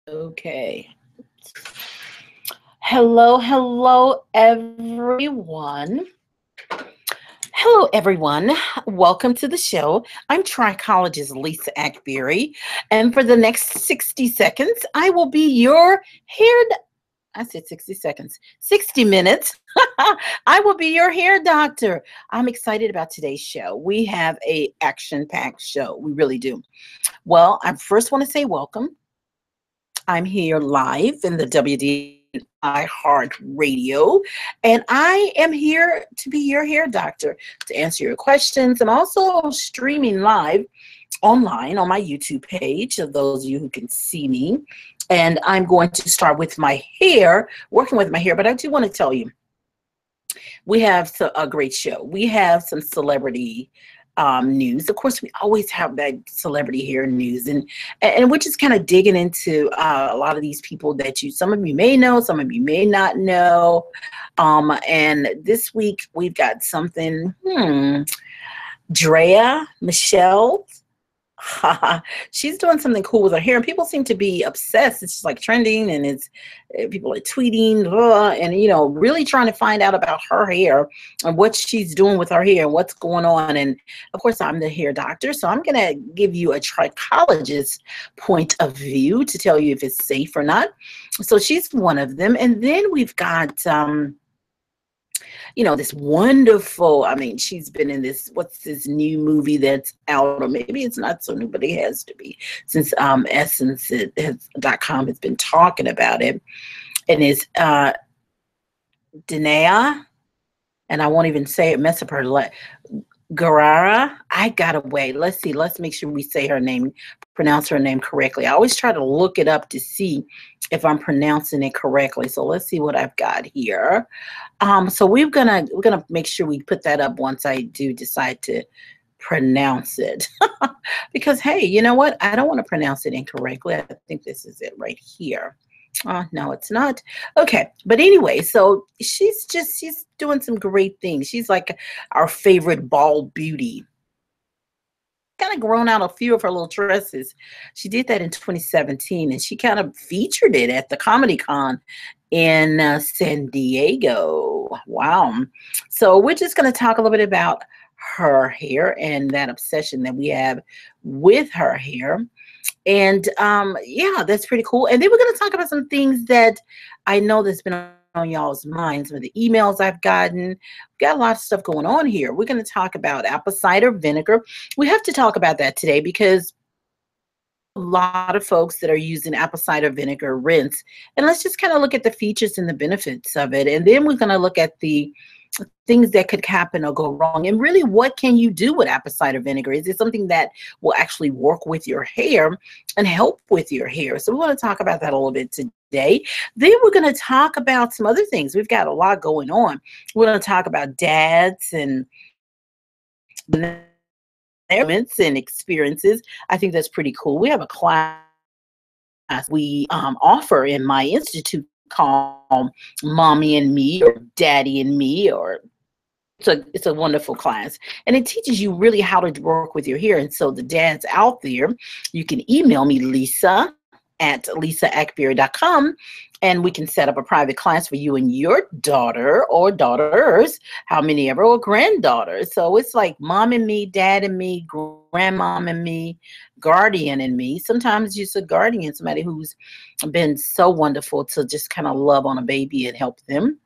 Okay. Hello, everyone. Hello, everyone. Welcome to the show. I'm trichologist Lisa Akbari, and for the next 60 seconds, I will be your I said 60 seconds, 60 minutes. I will be your hair doctor. I'm excited about today's show. We have a action-packed show. We really do. Well, I first want to say welcome. I'm here live in the WD Heart Radio, and I am here to be your hair doctor to answer your questions. I'm also streaming live online on my YouTube page, of those of you who can see me. And I'm going to start with my hair, working with my hair, but I do want to tell you, we have a great show. We have some celebrity news. Of course, we always have that celebrity hair news, and we're just kind of digging into a lot of these people that some of you may know, some of you may not know. And this week we've got something. Draya Michele. She's doing something cool with her hair, and people seem to be obsessed. It's just like trending, and it's people are tweeting and really trying to find out about her hair and what she's doing with her hair and what's going on. And of course, I'm the hair doctor, so I'm gonna give you a trichologist point of view to tell you if it's safe or not. So she's one of them, and then we've got this wonderful, she's been in what's this new movie that's out, or maybe it's not so new, but it has to be, since Essence.com has been talking about it. And it's Danai, and I won't even say it, mess up her Gurira. I got away. Let's see. Let's make sure we say her name, pronounce her name correctly. I always try to look it up to see if I'm pronouncing it correctly. So let's see what I've got here. So we're gonna make sure we put that up once I do decide to pronounce it. Because hey, you know what? I don't want to pronounce it incorrectly. I think this is it right here. No, it's not. Okay, but anyway, so she's doing some great things. She's like our favorite bald beauty. Kind of grown out a few of her little tresses. She did that in 2017, and she kind of featured it at the Comedy Con in San Diego. Wow. So we're just going to talk a little bit about her hair and that obsession that we have with her hair. And yeah, that's pretty cool. And then we're going to talk about some things that I know that's been on y'all's minds with the emails I've gotten. We've got a lot of stuff going on here. We're going to talk about apple cider vinegar. We have to talk about that today because a lot of folks that are using apple cider vinegar rinse. And let's just kind of look at the features and the benefits of it. And then we're going to look at the things that could happen or go wrong, and really what can you do with apple cider vinegar? Is it something that will actually work with your hair and help with your hair? So we want to talk about that a little bit today. Then we're going to talk about some other things. We've got a lot going on. We're going to talk about dads and their moments and experiences. I think that's pretty cool. We have a class we offer in my institute called Mommy and Me, or Daddy and Me, or it's a wonderful class, and it teaches you really how to work with your hair. And so the dads out there, you can email me, Lisa at lisaakbari.com, and we can set up a private class for you and your daughter or daughters, how many ever, or granddaughters. So it's like mom and me, dad and me, grandmom and me, guardian and me. Sometimes just a guardian, somebody who's been so wonderful to just kind of love on a baby and help them,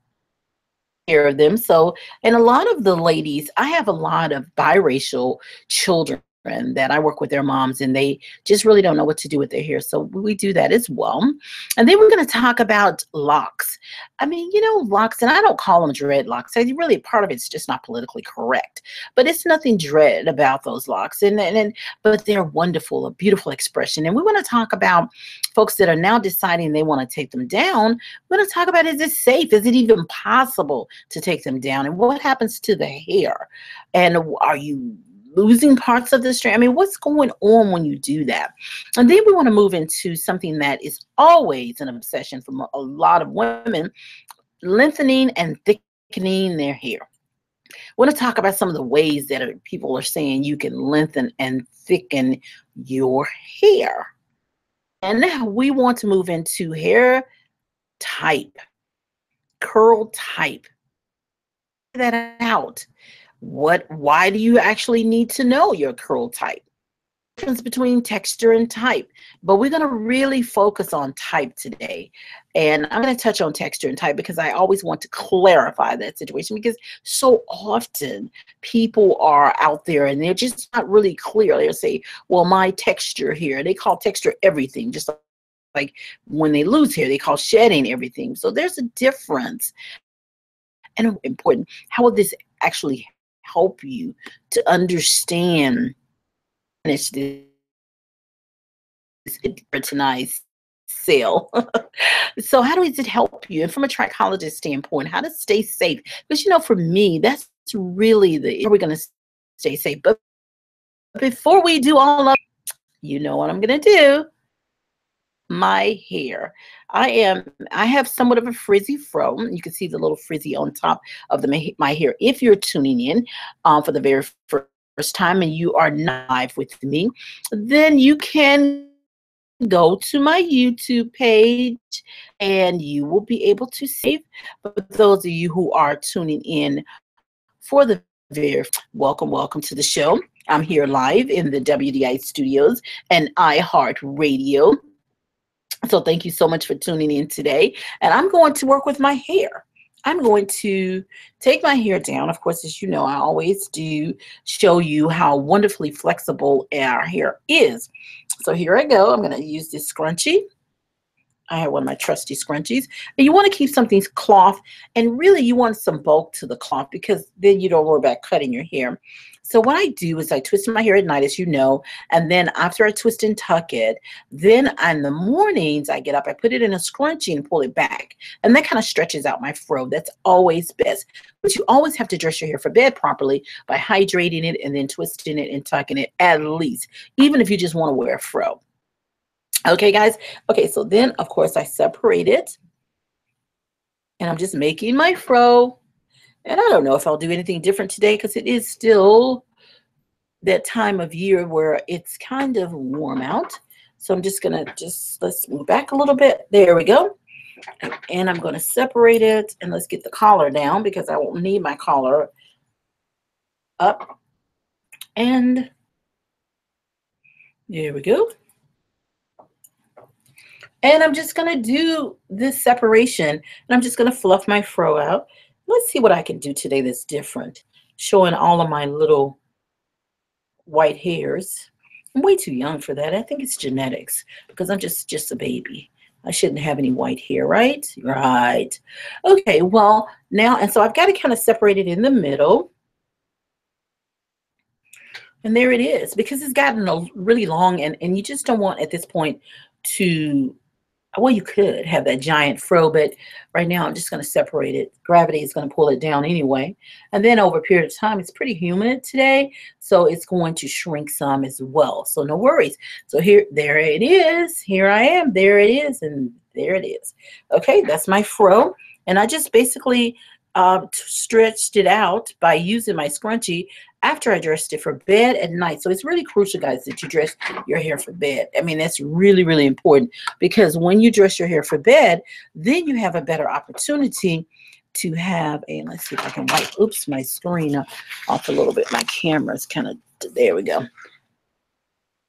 care of them. So, and a lot of the ladies, I have a lot of biracial children that I work with their moms, and they just really don't know what to do with their hair. So we do that as well. And then we're going to talk about locks. Locks, and I don't call them dreadlocks. Really, part of it's just not politically correct, but it's nothing dread about those locks. But they're wonderful, a beautiful expression. And we want to talk about folks that are now deciding they want to take them down. We're going to talk about, is it safe? Is it even possible to take them down? And what happens to the hair? And are you losing parts of the strand? What's going on when you do that? And then we want to move into something that is always an obsession for a lot of women: lengthening and thickening their hair. I want to talk about some of the ways that people are saying you can lengthen and thicken your hair. And we want to move into hair type, curl type. That out. Why do you actually need to know your curl type? Difference between texture and type, but we're going to really focus on type today. And I'm going to touch on texture and type because I always want to clarify that situation, because so often people are out there and they're just not really clear. They'll say, well, my texture here, they call texture everything, just like when they lose hair, they call shedding everything. So there's a difference. And important, how will this actually help you to understand this keratinized cell? So how does it help you? And from a trichologist standpoint, how to stay safe? Because, you know, for me, that's really we're going to stay safe. But before we do all of, you know what I'm going to do? My hair. I have somewhat of a frizzy fro. You can see the little frizzy on top of my hair. If you're tuning in for the very first time and you are not live with me, then you can go to my YouTube page and you will be able to save. But those of you who are tuning in for the very welcome to the show. I'm here live in the WDI studios and iHeartRadio. So thank you so much for tuning in today. And I'm going to work with my hair. I'm going to take my hair down. Of course, as you know, I always do show you how wonderfully flexible our hair is. So here I go. I'm going to use this scrunchie. I have one of my trusty scrunchies. And you want to keep something cloth, and really you want some bulk to the cloth because then you don't worry about cutting your hair. So what I do is I twist my hair at night, as you know, and then after I twist and tuck it, then in the mornings I get up, I put it in a scrunchie and pull it back. And that kind of stretches out my fro. That's always best. But you always have to dress your hair for bed properly by hydrating it and then twisting it and tucking it at least, even if you just want to wear a fro. Okay, guys. Okay, so then, of course, I separate it. And I'm just making my fro. And I don't know if I'll do anything different today because it is still that time of year where it's kind of warm out. So I'm just going to let's move back a little bit. There we go. And I'm going to separate it. And let's get the collar down because I won't need my collar up. And there we go. And I'm just going to do this separation, and I'm just going to fluff my fro out. Let's see what I can do today that's different, showing all of my little white hairs. I'm way too young for that. I think it's genetics because I'm just a baby. I shouldn't have any white hair, right? Right. Okay, well, now, and so I've got to kind of separate it in the middle. And there it is, because it's gotten a really long, and you just don't want at this point to, well, you could have that giant fro, but right now I'm just going to separate it. Gravity is going to pull it down anyway. And then over a period of time, it's pretty humid today, so it's going to shrink some as well. So no worries. So there it is. Here I am. There it is. And there it is. Okay, that's my fro. And I just basically stretched it out by using my scrunchie after I dressed it for bed at night. So it's really crucial, guys, that you dress your hair for bed. I mean, that's really, really important, because when you dress your hair for bed, then you have a better opportunity to have a, let's see if I can wipe, oops, my screen off a little bit. My camera's kind of, there we go.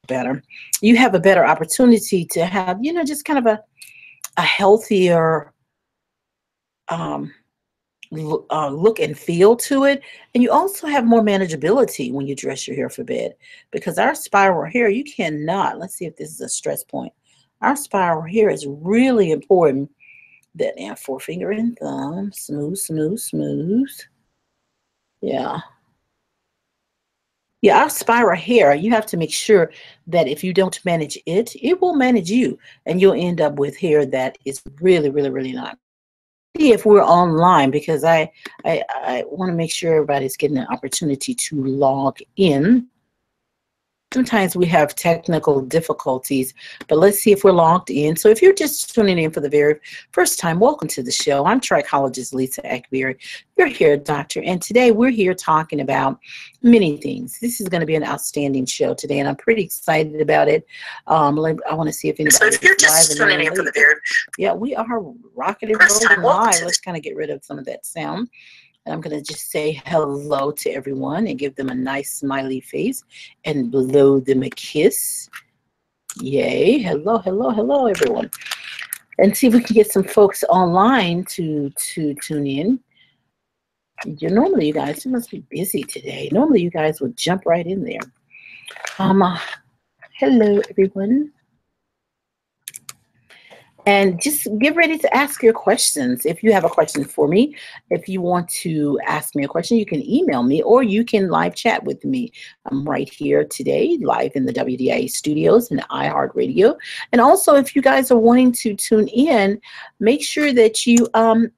Better. You have a better opportunity to have, you know, just kind of a healthier, look and feel to it. And you also have more manageability when you dress your hair for bed, because our spiral hair, you cannot, let's see if this is a stress point. Our spiral hair is really important. That now, forefinger and thumb, smooth, smooth, smooth. Yeah. Yeah, our spiral hair, you have to make sure that if you don't manage it, it will manage you, and you'll end up with hair that is really, really, really not. If we're online, because I want to make sure everybody's getting an opportunity to log in. Sometimes we have technical difficulties, but let's see if we're logged in. So if you're just tuning in for the very first time, welcome to the show. I'm Trichologist Lisa Akbari. You're here, doctor, and today we're here talking about many things. This is going to be an outstanding show today, and I'm pretty excited about it. I want to see if anybody. So if you're just tuning in for the very we are rocking and rolling live. Let's kind of get rid of some of that sound. And I'm going to just say hello to everyone and give them a nice smiley face and blow them a kiss. Yay. Hello, hello, hello, everyone. And see if we can get some folks online to tune in. Normally, you guys, you must be busy today. Normally, you guys would jump right in there. Hello, everyone. And just get ready to ask your questions. If you have a question for me, if you want to ask me a question, you can email me or you can live chat with me. I'm right here today, live in the WDIA studios and iHeartRadio. And also, if you guys are wanting to tune in, make sure that you, got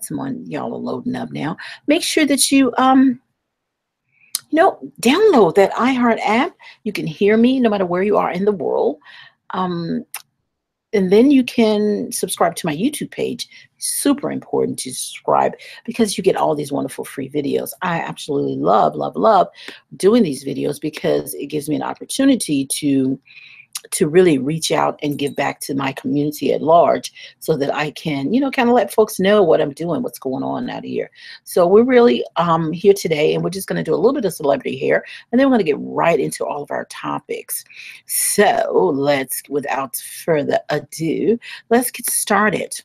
someone, y'all are loading up now. Make sure that you, download that iHeart app. You can hear me no matter where you are in the world. And then you can subscribe to my YouTube page. Super important to subscribe because you get all these wonderful free videos. I absolutely love, love, love doing these videos because it gives me an opportunity to really reach out and give back to my community at large so that I can, kind of let folks know what I'm doing, what's going on out here. So we're really here today, and we're just going to do a little bit of celebrity hair, and then we're going to get right into all of our topics. So let's, without further ado, let's get started.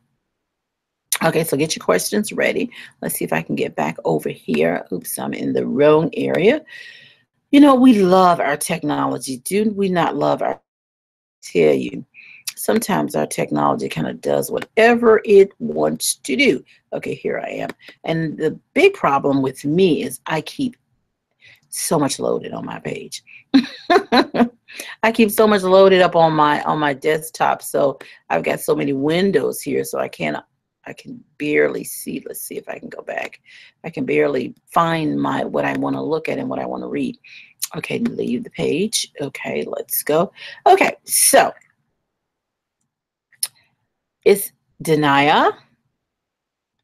Okay, so get your questions ready. Let's see if I can get back over here. Oops, I'm in the wrong area. We love our technology. Do we not love our tell you, sometimes our technology kind of does whatever it wants to do. Okay, here I am. And the big problem with me is I keep so much loaded on my page. I keep so much loaded up on my desktop. So I've got so many windows here, so I can barely see. Let's see if I can go back. I can barely find what I want to look at and what I want to read. Okay, leave the page. Okay, let's go. Okay, so it's Danai,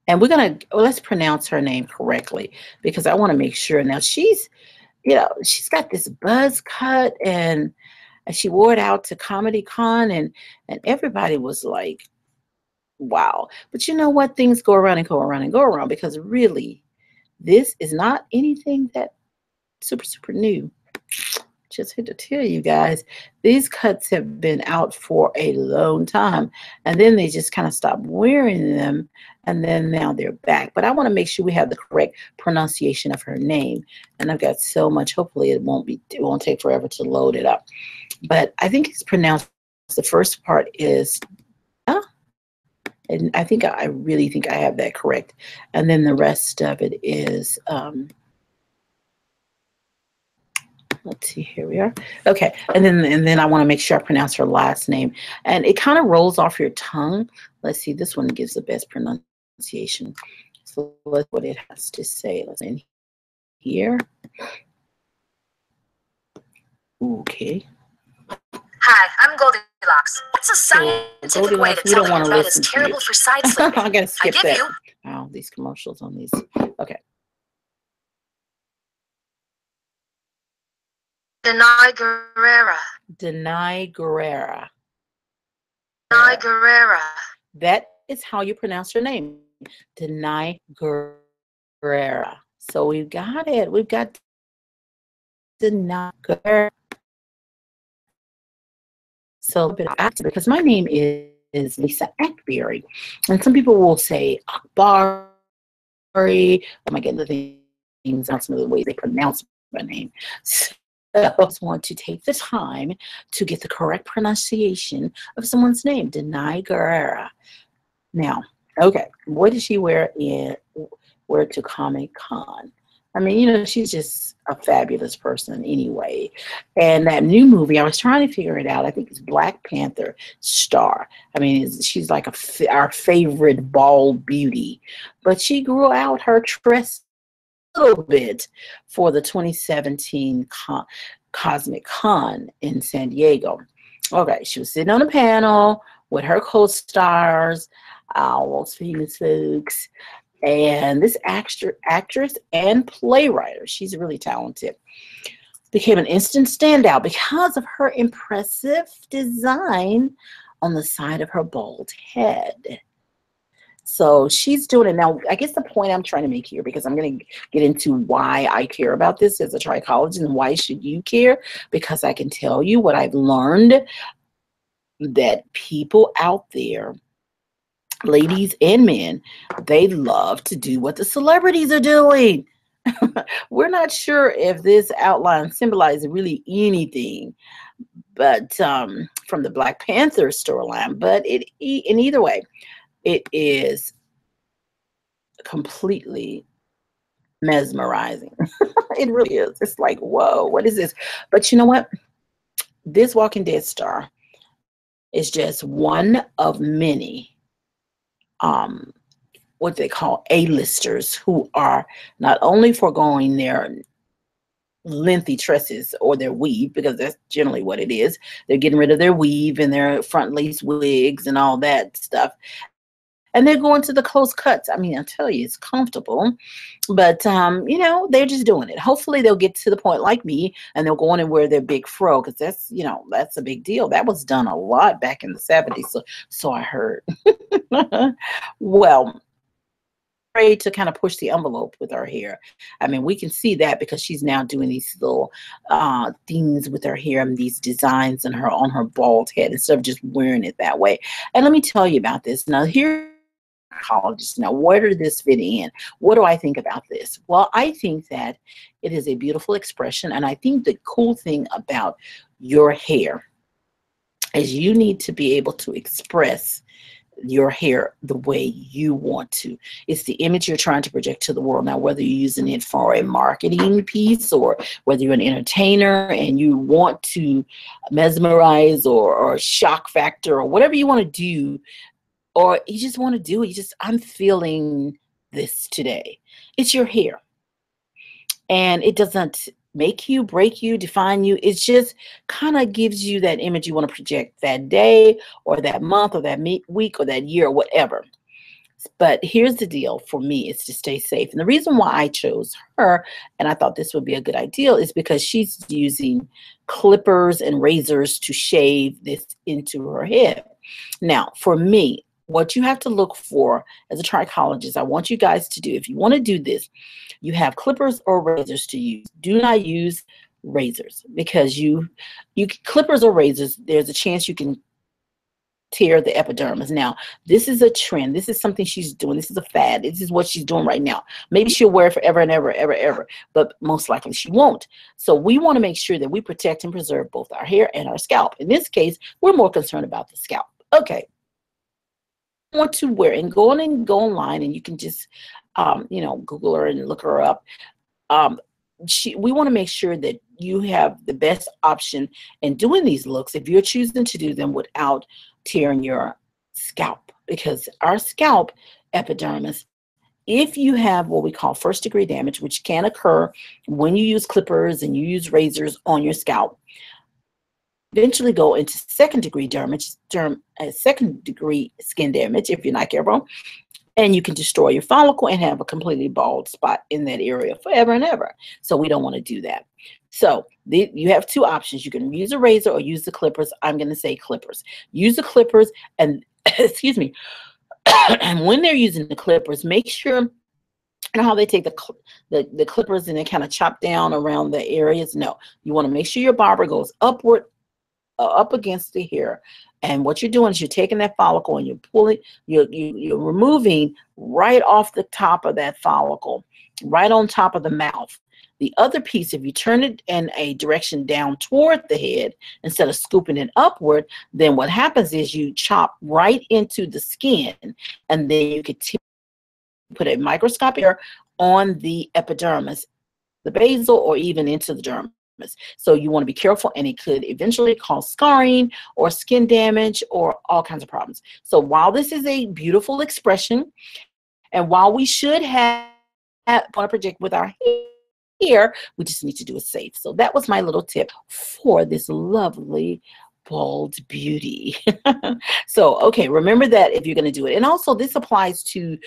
and let's pronounce her name correctly because I want to make sure. Now she's got this buzz cut and she wore it out to Comedy Con and everybody was like, wow. But you know what? Things go around and go around and go around because really this is not anything that super new. Just had to tell you guys, these cuts have been out for a long time, and then they just kind of stopped wearing them, and then now they're back. But I want to make sure we have the correct pronunciation of her name, and I've got so much. Hopefully, it won't take forever to load it up. But I think it's pronounced. The first part is, and I really think I have that correct, and then the rest of it is. Let's see, here we are. Okay, and then I want to make sure I pronounce her last name. And it kind of rolls off your tongue. Let's see, this one gives the best pronunciation. So let's what it has to say. Let's in here. Okay. Hi, I'm Goldilocks. What's a scientific way to tell that your bed is terrible for side sleeping? I gotta skip that. Wow, these commercials on these. Okay. Danai Gurira. Danai Gurira. Danai Gurira. That is how you pronounce her name. Danai Gurira. So we've got it. We've got Danai Gurira. So because my name is Lisa Akbari. And some people will say Akbari. Oh my God, the things, not some of the ways they pronounce my name. So I just want to take the time to get the correct pronunciation of someone's name, Danai Gurira. Now, okay, what did she wear to Comic Con? I mean, she's just a fabulous person anyway. And that new movie, I was trying to figure it out. I think it's Black Panther star. I mean, she's like our favorite bald beauty. But she grew out her tresses little bit for the 2017 Cosmic Con in San Diego. Okay, she was sitting on a panel with her co-stars, all those famous folks, and this actress and playwright, she's really talented, became an instant standout because of her impressive design on the side of her bald head. So she's doing it now. I guess the point I'm trying to make here, because I'm going to get into why I care about this as a trichologist and why should you care, because I can tell you what I've learned, that people out there, ladies and men, they love to do what the celebrities are doing. We're not sure if this outline symbolizes really anything, but from the Black Panther storyline, but in either way, it is completely mesmerizing. It really is. It's like, whoa, what is this? But you know what? This Walking Dead star is just one of many what they call A-listers who are not only foregoing their lengthy tresses or their weave, because that's generally what it is. They're getting rid of their weave and their front lace wigs and all that stuff. And they're going to the close cuts. I mean, I tell you, it's comfortable. But, you know, they're just doing it. Hopefully they'll get to the point like me and they'll go on and wear their big fro, because that's, you know, that's a big deal. That was done a lot back in the 70s. So I heard. Well, to kind of push the envelope with her hair. I mean, we can see that because she's now doing these little things with her hair and these designs on her bald head instead of just wearing it that way. And let me tell you about this. Now, here, psychologist. Now, where did this fit in? What do I think about this? Well, I think that it is a beautiful expression, and I think the cool thing about your hair is you need to be able to express your hair the way you want to. It's the image you're trying to project to the world. Now, whether you're using it for a marketing piece or whether you're an entertainer and you want to mesmerize or shock factor or whatever you want to do, or you just want to do it, I'm feeling this today. It's your hair. And it doesn't make you, break you, define you. It just kind of gives you that image you want to project that day or that month or that week or that year or whatever. But here's the deal for me, is to stay safe. And the reason why I chose her, and I thought this would be a good idea, is because she's using clippers and razors to shave this into her head. Now, for me, what you have to look for as a trichologist, I want you guys to do, if you want to do this, you have clippers or razors to use. Do not use razors, because you clippers or razors, there's a chance you can tear the epidermis. Now, this is a trend. This is something she's doing. This is a fad. This is what she's doing right now. Maybe she'll wear it forever and ever, ever, ever, but most likely she won't. So we want to make sure that we protect and preserve both our hair and our scalp. In this case, we're more concerned about the scalp. Okay. Want to wear and go online and you can just you know, Google her and look her up. We want to make sure that you have the best option in doing these looks if you're choosing to do them without tearing your scalp, because our scalp epidermis, if you have what we call first-degree damage, which can occur when you use clippers and you use razors on your scalp, eventually go into second-degree damage, second-degree skin damage if you're not careful, and you can destroy your follicle and have a completely bald spot in that area forever and ever. So we don't want to do that. So you have two options. You can use a razor or use the clippers. I'm going to say clippers. Use the clippers and, excuse me, and when they're using the clippers, make sure, you know how they take the clippers and they kind of chop down around the areas? No, you want to make sure your barber goes upward, up against the hair. And what you're doing is you're taking that follicle and you're pulling, you're removing right off the top of that follicle, right on top of the mouth. The other piece, if you turn it in a direction down toward the head instead of scooping it upward, then what happens is you chop right into the skin, and then you could put a microscopic on the epidermis, the basal, or even into the dermis. So you want to be careful, and it could eventually cause scarring or skin damage or all kinds of problems. So while this is a beautiful expression, and while we should have want to project with our hair. We just need to do it safe. So that was my little tip for this lovely bald beauty. So, okay, remember that if you're going to do it. And also this applies to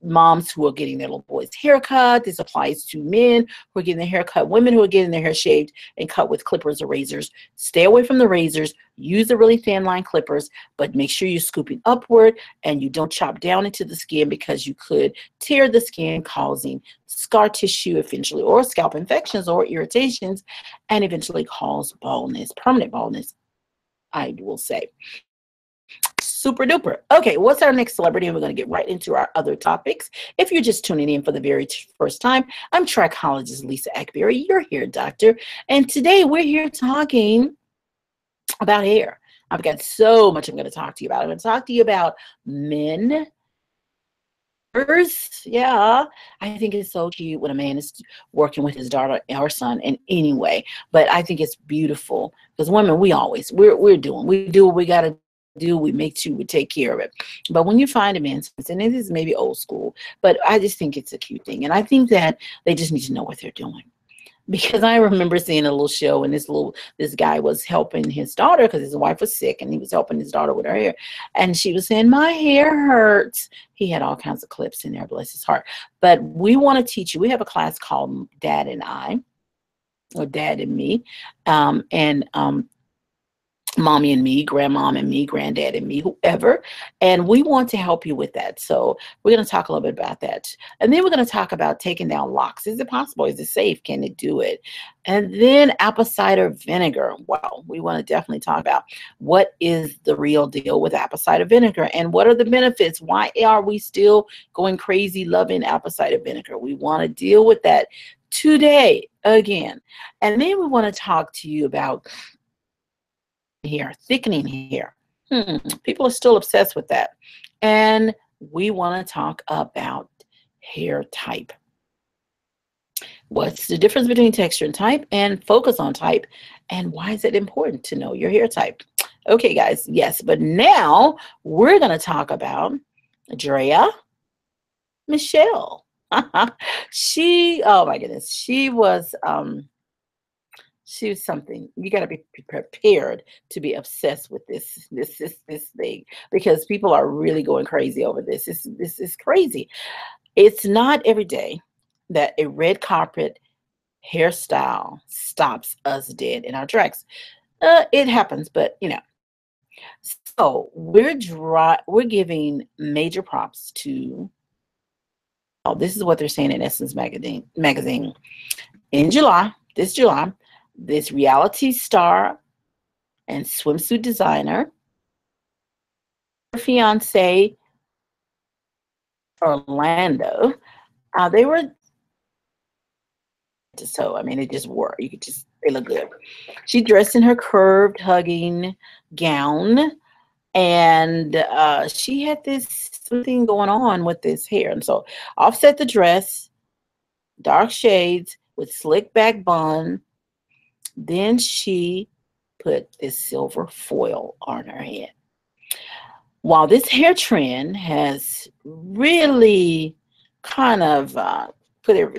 moms who are getting their little boys haircut. This applies to men who are getting their hair cut, women who are getting their hair shaved and cut with clippers or razors. Stay away from the razors. Use the really thin line clippers, but make sure you're scooping upward and you don't chop down into the skin, because you could tear the skin, causing scar tissue eventually, or scalp infections or irritations, and eventually cause baldness, permanent baldness, I will say. Super duper. Okay, what's our next celebrity? And we're going to get right into our other topics. If you're just tuning in for the very first time, I'm trichologist Lisa Akbari. You're here, doctor. And today we're here talking about hair. I've got so much I'm going to talk to you about. I'm going to talk to you about men. Yeah, I think it's so cute when a man is working with his daughter or son in any way. But I think it's beautiful because women, we do what we got to do. We make sure we take care of it. But when you find a man, and it is maybe old school, but I just think it's a cute thing. And I think that they just need to know what they're doing. Because I remember seeing a little show, and this guy was helping his daughter because his wife was sick, and he was helping his daughter with her hair. And she was saying, "My hair hurts." He had all kinds of clips in there, bless his heart. But we want to teach you. We have a class called Dad and I, or Dad and Me, and Mommy and me, grandmom and me, granddad and me, whoever. And we want to help you with that. So we're going to talk a little bit about that. And then we're going to talk about taking down locks. Is it possible? Is it safe? Can it do it? And then apple cider vinegar. Wow, we want to definitely talk about what is the real deal with apple cider vinegar and what are the benefits? Why are we still going crazy loving apple cider vinegar? We want to deal with that today again. And then we want to talk to you about hair, thickening hair. People are still obsessed with that. And we want to talk about hair type. What's the difference between texture and type, and focus on type, and why is it important to know your hair type? Okay, guys, yes, but now we're going to talk about Draya Michele. Oh my goodness, she was something. You got to be prepared to be obsessed with this thing, because people are really going crazy over this. This is crazy. It's not every day that a red carpet hairstyle stops us dead in our tracks. It happens, but you know. So we're giving major props to. Oh, this is what they're saying in Essence magazine. In this July, this reality star and swimsuit designer, her fiance Orlando, they were so, I mean, they just were. They look good. She dressed in her curved, hugging gown, and she had this something going on with this hair. And so, offset the dress, dark shades with slick back bun. Then she put this silver foil on her head. While this hair trend has really kind of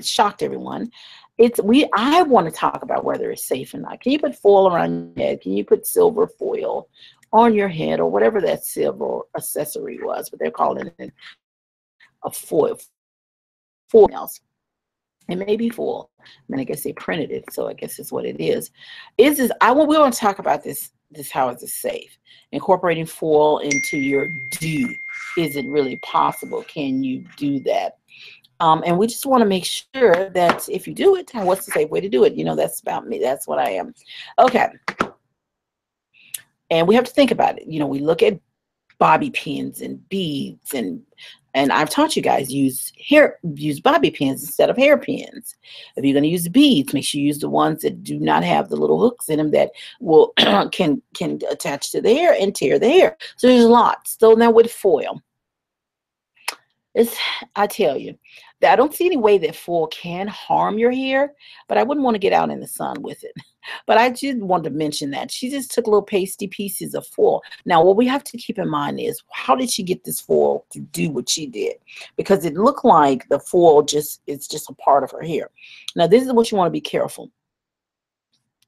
shocked everyone, I want to talk about whether it's safe or not. Can you put foil around your head? Can you put silver foil on your head, or whatever that silver accessory was? But they're calling it a foil. Else. It may be full. I mean, I guess they printed it, so I guess it's what it is. We want to talk about this how is it safe? Incorporating foil into your do. Is it really possible? Can you do that? And we just want to make sure that if you do it, what's the safe way to do it? You know, that's about me. That's what I am. Okay. And we have to think about it. You know, we look at bobby pins and beads, and I've taught you guys use bobby pins instead of hairpins. If you're going to use beads, make sure you use the ones that do not have the little hooks in them that will can attach to the hair and tear the hair. So there's lots. So now with foil, I tell you, I don't see any way that foil can harm your hair, but I wouldn't want to get out in the sun with it. But I did want to mention that she just took little pasty pieces of foil. Now, what we have to keep in mind is, how did she get this foil to do what she did? Because it looked like the foil is just a part of her hair. Now, this is what you want to be careful.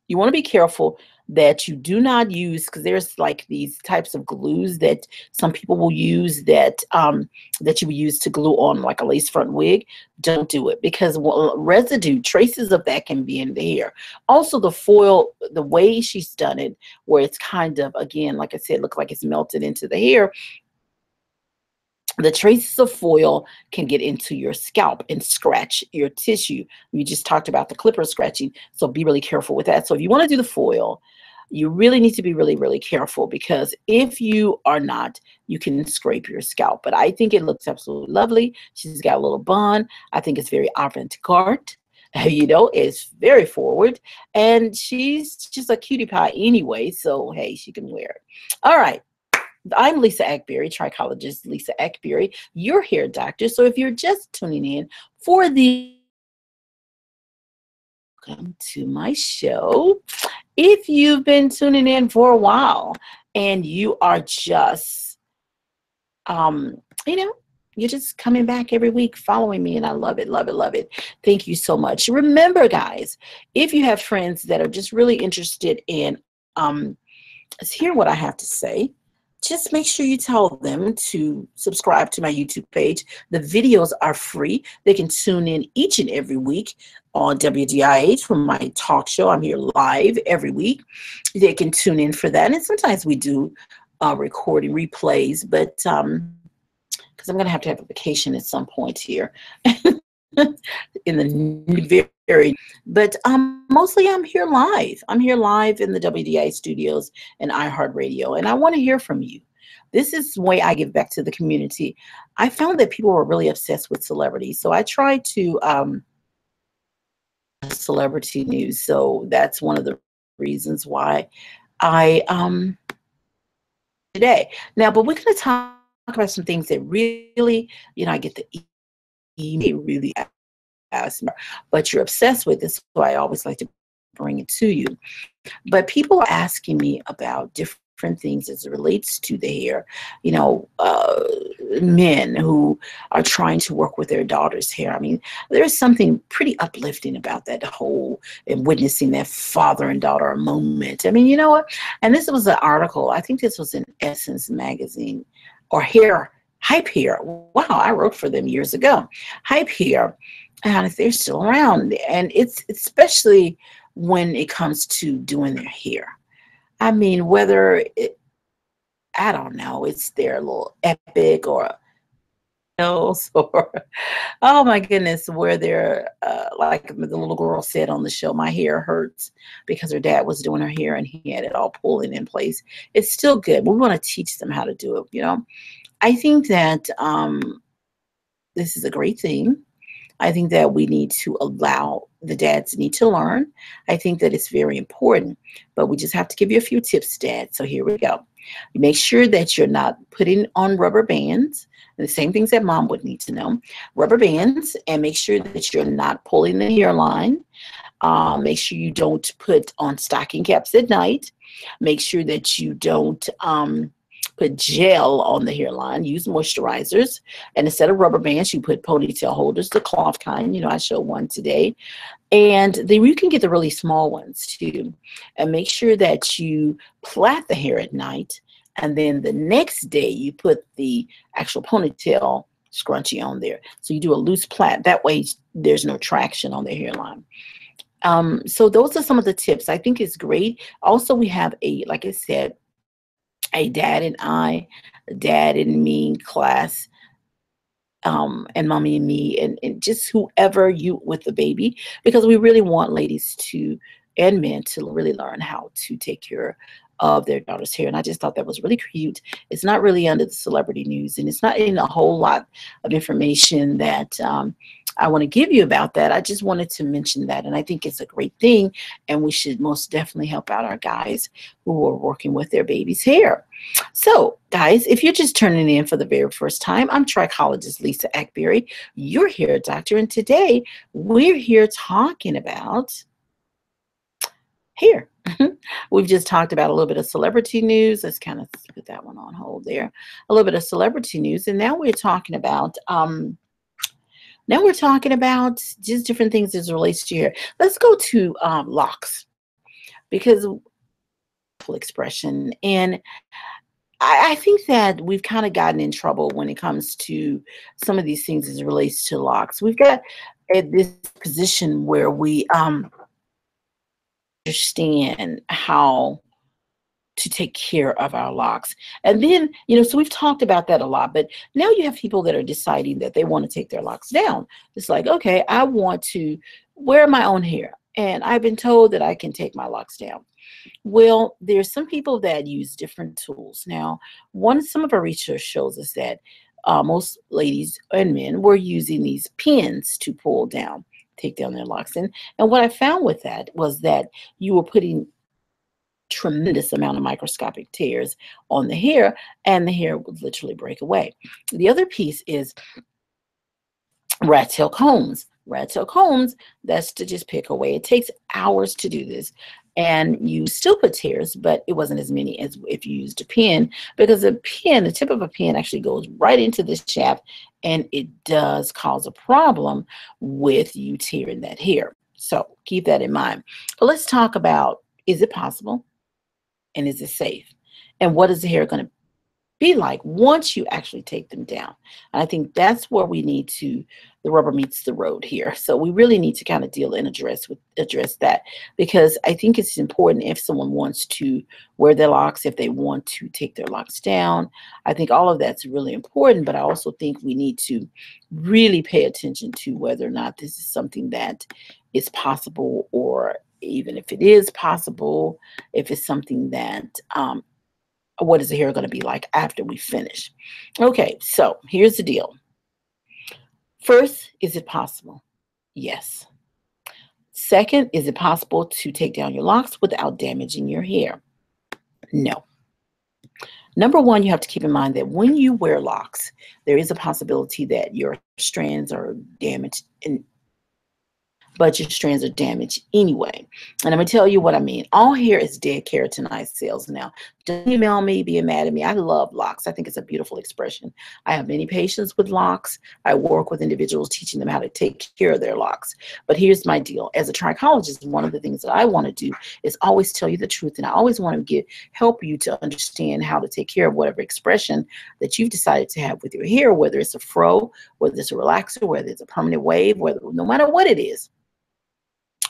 You want to be careful that you do not use, because there's like these types of glues that some people will use that that you would use to glue on like a lace front wig. Don't do it, because residue, traces of that can be in the hair. Also, the foil, the way she's done it, where it's kind of, again, like I said, look like it's melted into the hair. The traces of foil can get into your scalp and scratch your tissue. We just talked about the clipper scratching, so be really careful with that. So if you want to do the foil, you really need to be really, really careful, because if you are not, you can scrape your scalp. But I think it looks absolutely lovely. She's got a little bun. I think it's very avant-garde. You know, it's very forward, and she's just a cutie pie anyway, so hey, she can wear it. All right. I'm Lisa Akbari, trichologist Lisa Akbari, your hair doctor. So if you're just tuning in for welcome to my show. If you've been tuning in for a while and you are just, you know, you're just coming back every week following me, and I love it, love it, love it. Thank you so much. Remember, guys, if you have friends that are just really interested in hearing what I have to say, just make sure you tell them to subscribe to my YouTube page. The videos are free. They can tune in each and every week on WDIH for my talk show. I'm here live every week. They can tune in for that. And sometimes we do recording replays, but because I'm going to have a vacation at some point here in the very, but mostly I'm here live. I'm here live in the WDI studios and iHeartRadio, and I want to hear from you. This is the way I give back to the community. I found that people were really obsessed with celebrities, so I try to celebrity news. So that's one of the reasons why I today. Now, but we're going to talk about some things that really, you know, I get the email really ask me, but you're obsessed with this, so I always like to bring it to you. But people are asking me about different things as it relates to the hair. You know, men who are trying to work with their daughter's hair. I mean, there's something pretty uplifting about that whole, and witnessing that father and daughter moment. I mean, you know what? And this was an article, I think this was in Essence magazine, or Hair, Hype Hair. Wow, I wrote for them years ago. Hype Hair. And they're still around, and it's especially when it comes to doing their hair. I mean, whether it, I don't know, it's their little epic or or oh my goodness, where they're like the little girl said on the show, my hair hurts, because her dad was doing her hair and he had it all pulling in place. It's still good, but we want to teach them how to do it. You know, I think that this is a great thing. I think that we need to allow the dads need to learn. I think that it's very important, but we just have to give you a few tips, Dad. So here we go. Make sure that you're not putting on rubber bands, the same things that Mom would need to know. Rubber bands, and make sure that you're not pulling the hairline. Make sure you don't put on stocking caps at night. Make sure that you don't put gel on the hairline. Use moisturizers, and instead of rubber bands, you put ponytail holders, the cloth kind. You know, I showed one today, and then you can get the really small ones too. And make sure that you plait the hair at night, and then the next day you put the actual ponytail scrunchie on there. So you do a loose plait. That way there's no traction on the hairline. So those are some of the tips. I think it's great. Also, we have a, like I said, a Dad and Me class, and Mommy and Me, and just whoever you with the baby, because we really want ladies to, and men, to really learn how to take care of their daughter's hair. And I just thought that was really cute. It's not really under the celebrity news, and it's not in a whole lot of information that I want to give you about that. I just wanted to mention that, and I think it's a great thing, and we should most definitely help out our guys who are working with their baby's hair. So, guys, if you're just turning in for the very first time, I'm trichologist Lisa Akbari, your hair doctor, and today we're here talking about hair. We've just talked about a little bit of celebrity news. Let's kind of put that one on hold there. A little bit of celebrity news, and now we're talking about just different things as it relates to hair. Let's go to locks, because full expression, and I think that we've kind of gotten in trouble when it comes to some of these things as it relates to locks. We've got at this position where we understand how to take care of our locks. And then, so we've talked about that a lot, but now you have people that are deciding that they want to take their locks down. It's like, okay, I want to wear my own hair, and I've been told that I can take my locks down. Well, there's some people that use different tools. Now, some of our research shows us that most ladies and men were using these pins to take down their locks. And what I found with that was that you were putting tremendous amount of microscopic tears on the hair, and the hair would literally break away. The other piece is rat tail combs. Rat tail combs, that's to just pick away. It takes hours to do this, and you still put tears, but it wasn't as many as if you used a pin, because the tip of a pin actually goes right into this shaft, and it does cause a problem with you tearing that hair. So keep that in mind. But let's talk about, is it possible? And is it safe? And what is the hair going to be like once you actually take them down? And I think that's where the rubber meets the road here. So we really need to kind of deal and address that, because I think it's important if someone wants to wear their locks, if they want to take their locks down. I think all of that's really important, but I also think we need to really pay attention to whether or not this is something that is possible, or even if it is possible, if it's something that what is the hair going to be like after we finish? Okay, so here's the deal. First, is it possible? Yes. Second, is it possible to take down your locks without damaging your hair? No. Number one, you have to keep in mind that when you wear locks, there is a possibility that your strands are damaged, but your strands are damaged anyway. And I'm going to tell you what I mean. All hair is dead keratinized cells now. Don't email me being mad at me. I love locks. I think it's a beautiful expression. I have many patients with locks. I work with individuals teaching them how to take care of their locks. But here's my deal. As a trichologist, one of the things that I want to do is always tell you the truth. And I always want to help you to understand how to take care of whatever expression that you've decided to have with your hair, whether it's a fro, whether it's a relaxer, whether it's a permanent wave, no matter what it is.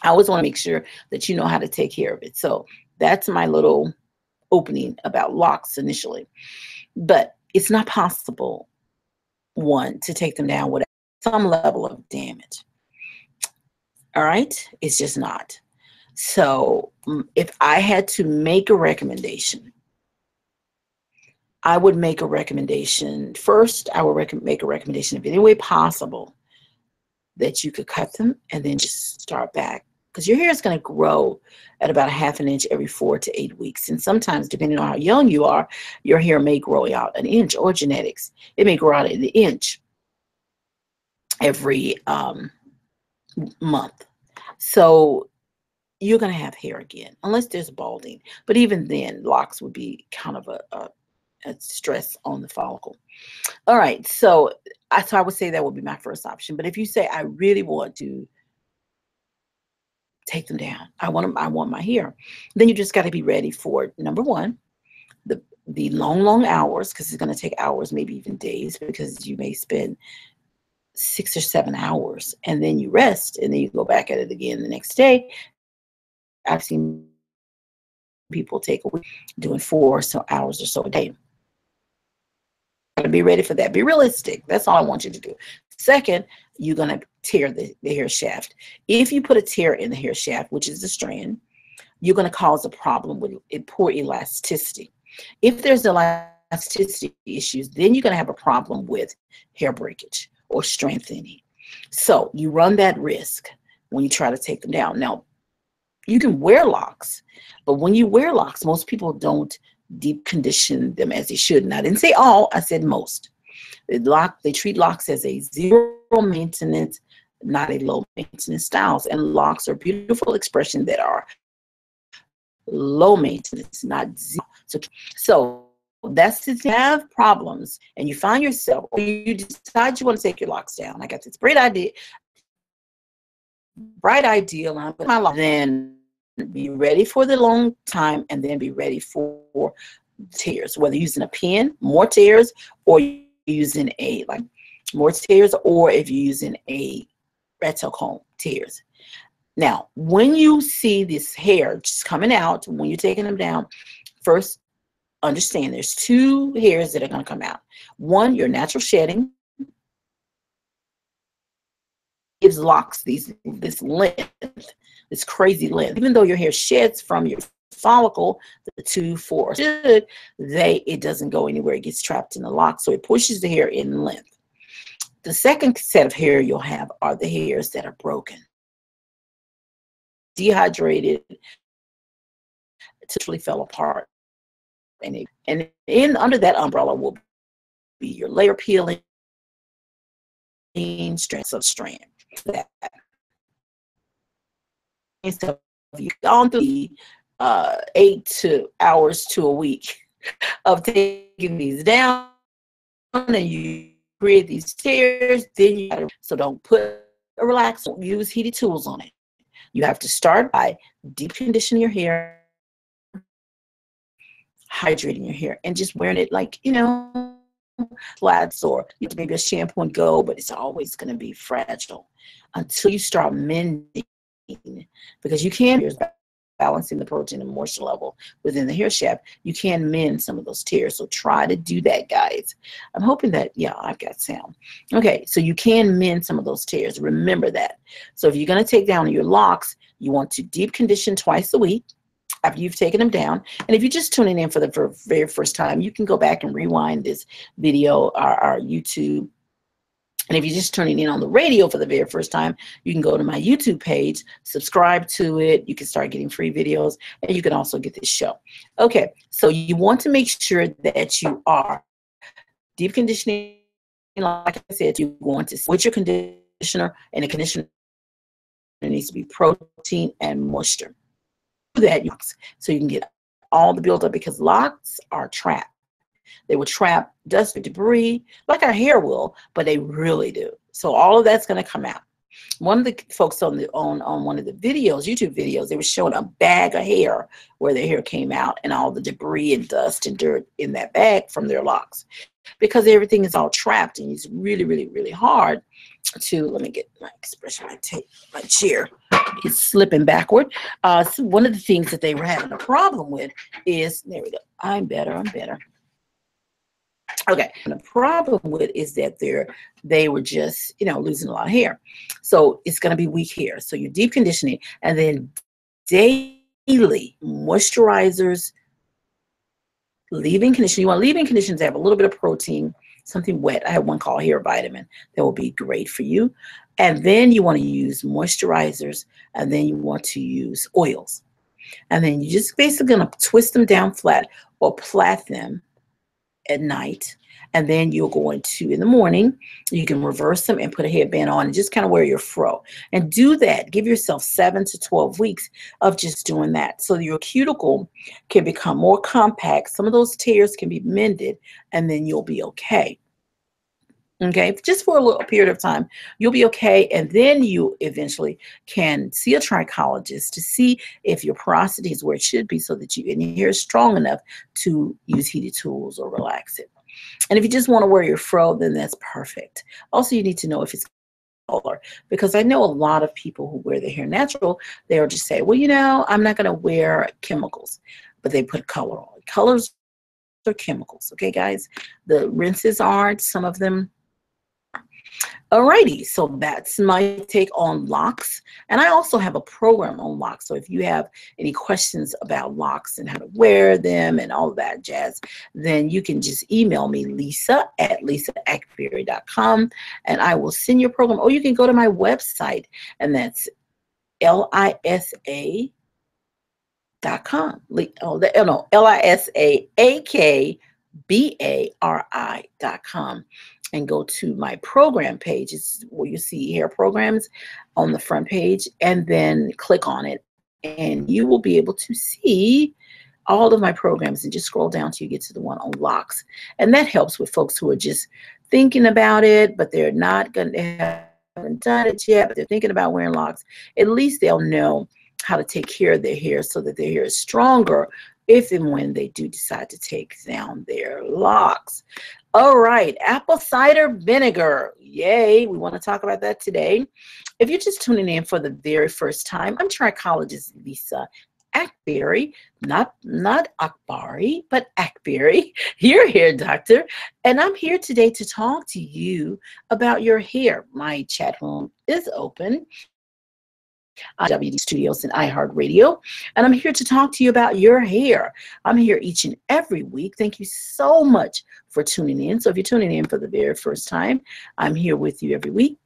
I always want to make sure that you know how to take care of it. So that's my little opening about locks initially. But it's not possible, one, to take them down without some level of damage. All right? It's just not. So if I had to make a recommendation, I would make a recommendation. First, I would make a recommendation, if any way possible, that you could cut them and then just start back. Because your hair is going to grow at about 1/2 inch every 4 to 8 weeks. And sometimes, depending on how young you are, your hair may grow out 1 inch, or genetics. It may grow out 1 inch every month. So you're going to have hair again, unless there's balding. But even then, locks would be kind of a stress on the follicle. All right, so I would say that would be my first option. But if you say, I really want to take them down, I want my hair, then you just got to be ready for, number one, the long hours, because it's going to take hours, maybe even days, because you may spend 6 or 7 hours, and then you rest, and then you go back at it again the next day. I've seen people take a week doing 4 hours or so a day. Be ready for that. Be realistic. That's all I want you to do. Second, you're going to tear the hair shaft. If you put a tear in the hair shaft, which is the strand, you're going to cause a problem with poor elasticity. If there's elasticity issues, then you're going to have a problem with hair breakage or strand thinning. So you run that risk when you try to take them down. Now, you can wear locks, but when you wear locks, most people don't deep condition them as they should. And I didn't say all, I said most. They treat locks as a zero maintenance, not a low maintenance styles. And locks are beautiful expression that are low maintenance, not zero. So that's if you have problems and you find yourself, or you decide you want to take your locks down. I got this bright idea, and I'm putting my locks. Then be ready for the long time, and then be ready for tears. Whether using a pen, more tears, or using a more tears, or if you're using a rat tail comb, tears. Now, when you see this hair just coming out, when you're taking them down, first understand there's two hairs that are going to come out. One, your natural shedding gives locks this length, this crazy length. Even though your hair sheds from your follicle, the 2-4 should, it doesn't go anywhere. It gets trapped in the lock, so it pushes the hair in length. The second set of hair you'll have are the hairs that are broken, dehydrated, totally fell apart, and in under that umbrella will be your layer peeling, strands of strand. That. And so if you've gone through 8 hours to a week of taking these down, and you create these tears, then you gotta, so don't put a relaxer, use heated tools on it. You have to start by deep conditioning your hair, hydrating your hair, and just wearing it like, flats, or maybe a shampoo and go, but it's always going to be fragile until you start mending, because you can balancing the protein and moisture level within the hair shaft. You can mend some of those tears, so try to do that, guys. I'm hoping that, yeah, I've got sound. Okay, so you can mend some of those tears. Remember that. So if you're going to take down your locks, you want to deep condition twice a week after you've taken them down. And if you're just tuning in for the very first time, you can go back and rewind this video, our YouTube. And if you're just turning in on the radio for the very first time, you can go to my YouTube page, subscribe to it. You can start getting free videos, and you can also get this show. Okay, so you want to make sure that you are deep conditioning. Like I said, you want to switch your conditioner, and the conditioner needs to be protein and moisture. Do that so you can get all the buildup, because locks are trapped. They will trap dust or debris like our hair will, but they really do. So all of that's going to come out. One of the folks on one of the videos, YouTube videos, they were showing a bag of hair where their hair came out, and all the debris and dust and dirt in that bag from their locks, because everything is all trapped, and it's really, really, really hard to, let me get my expression, my chair is slipping backward. So one of the things that they were having a problem with is, there we go, I'm better. Okay, and the problem with is that they were just, losing a lot of hair. So it's going to be weak hair. So you're deep conditioning, and then daily moisturizers, leave-in conditioner. You want leave-in conditioners to have a little bit of protein, something wet. I have one called Hair Vitamin that will be great for you. And then you want to use moisturizers, and then you want to use oils. And then you just basically going to twist them down flat or plait them at night, and then you're going to, in the morning, you can reverse them and put a headband on and just kind of wear your fro. And do that. Give yourself 7 to 12 weeks of just doing that, so your cuticle can become more compact. Some of those tears can be mended, and then you'll be okay. Okay, just for a little period of time, you'll be okay, and then you eventually can see a trichologist to see if your porosity is where it should be, so that your hair is strong enough to use heated tools or relax it. And if you just want to wear your fro, then that's perfect. Also, you need to know if it's color, because I know a lot of people who wear their hair natural, they'll just say, well, I'm not going to wear chemicals, but they put color on. Colors are chemicals, okay, guys? The rinses aren't, some of them. Alrighty, so that's my take on locks, and I also have a program on locks. So if you have any questions about locks and how to wear them and all of that jazz, then you can just email me, lisa@lisaakbari.com, and I will send you a program. Or you can go to my website, and that's LISAAKBARI.com. LISAAKBARI.com. And go to my program page. It's where you see hair programs on the front page, and then click on it, and you will be able to see all of my programs, and just scroll down till you get to the one on locks. And that helps with folks who are just thinking about it, but they're not going to haven't done it yet, but they're thinking about wearing locks. At least they'll know how to take care of their hair so that their hair is stronger if and when they do decide to take down their locks. All right, apple cider vinegar. Yay, we want to talk about that today. If you're just tuning in for the very first time, I'm trichologist Lisa Akbari, not Akbari, but Akbari, your hair doctor. And I'm here today to talk to you about your hair. My chat room is open. WD Studios and iHeartRadio, and I'm here to talk to you about your hair. I'm here each and every week. Thank you so much for tuning in. So if you're tuning in for the very first time, I'm here with you every week.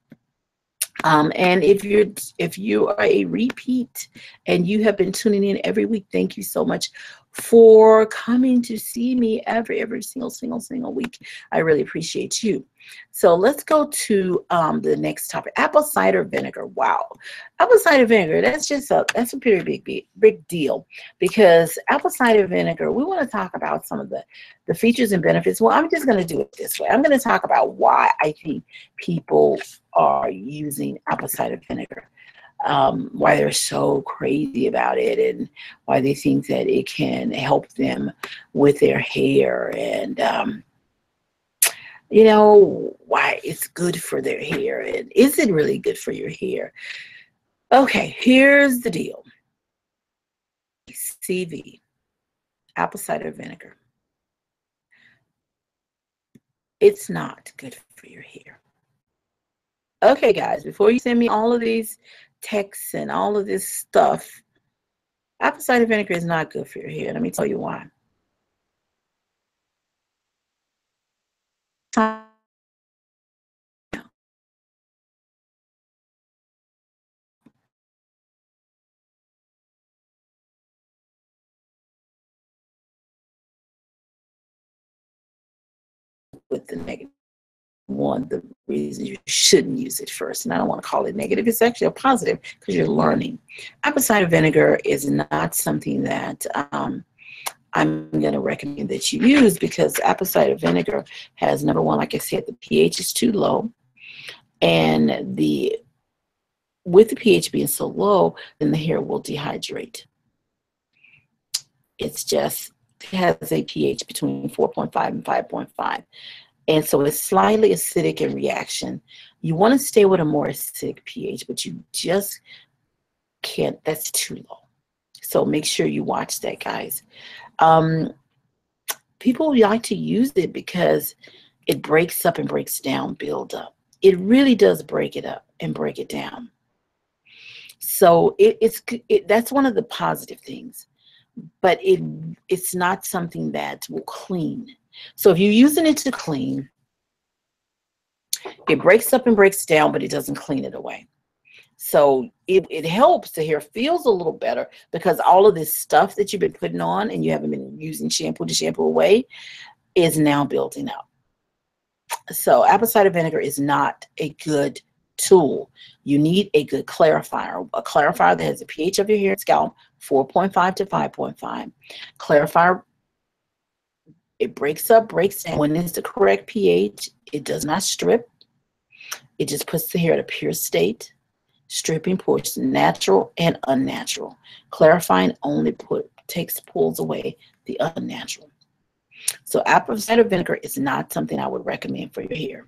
And if you are a repeat and you have been tuning in every week, thank you so much for coming to see me every single week. I really appreciate you. So let's go to the next topic. Apple cider vinegar. Wow, apple cider vinegar. That's a pretty big deal, because apple cider vinegar. We want to talk about some of the features and benefits. Well, I'm just going to do it this way. I'm going to talk about why I think people are using apple cider vinegar. Why they're so crazy about it, and why they think that it can help them with their hair, and you know, why it's good for their hair, and is it really good for your hair? Okay, here's the deal. ACV, apple cider vinegar. It's not good for your hair. Okay, guys, before you send me all of these texts and all of this stuff, apple cider vinegar is not good for your hair. Let me tell you why. With the negative one, the reason you shouldn't use it first, and I don't want to call it negative, it's actually a positive, because you're learning. Apple cider vinegar is not something that I'm going to recommend that you use, because apple cider vinegar has, number one, like I said, the pH is too low, and with the pH being so low, then the hair will dehydrate. It has a pH between 4.5 and 5.5. And so it's slightly acidic in reaction. You want to stay with a more acidic pH, but you just can't. That's too low. So make sure you watch that, guys. People like to use it because it breaks up and breaks down buildup. It really does break it up and break it down. So that's one of the positive things. But it's not something that will clean. So if you're using it to clean, it breaks up and breaks down, but it doesn't clean it away. So it helps. The hair feels a little better, because all of this stuff that you've been putting on and you haven't been using shampoo to shampoo away is now building up. So apple cider vinegar is not a good tool. You need a good clarifier, a clarifier that has the pH of your hair and scalp 4.5 to 5.5. Clarifier, it breaks up, breaks down. When it's the correct pH, it does not strip. It just puts the hair at a pure state. Stripping pulls natural and unnatural. Clarifying only pulls away the unnatural. So apple cider vinegar is not something I would recommend for your hair.